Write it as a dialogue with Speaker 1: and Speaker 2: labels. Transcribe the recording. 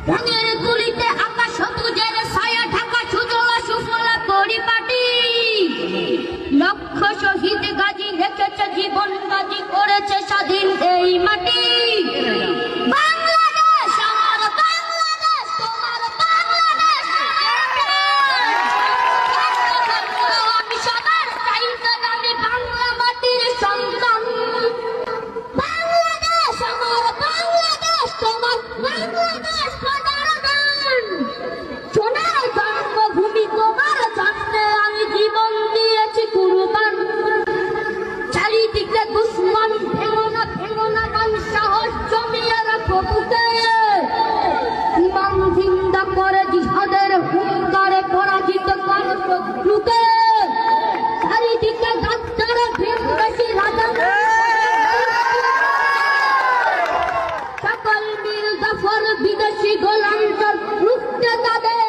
Speaker 1: রঙের তুলিতে আকাশ সবুজের ছায়া ঢাকা সুজলা সুফলা পরিপাটি। লক্ষ শহীদ গাজী রেখেছে জীবন বাজি, করেছে স্বাধীন এই মাটি। বাংলাদেশ আমার বাংলাদেশ, তোমার বাংলাদেশ আমি সবার চাইতে আমি বাংলা মাটির সন্তান। বাংলাদেশ আমার বাংলাদেশ, তোমার বাংলাদেশ সোনার জন্মভূমি, তোমার জন্মে আমি জীবন দিয়েছি কুরবান। চারিদিকে দুশ্মন, ভেঙো না গান, সাহস জমিয়ে রাখো বুকে। ইমান জিন্দা করে জিহাদের হুঙ্কারে পরাজিত করো শত্রুকে। চারিদিকে গাদ্দারে ভিনদেশী রাজা, সকল মীর জাফর বিদেশি গোলাম রুখতে তাদের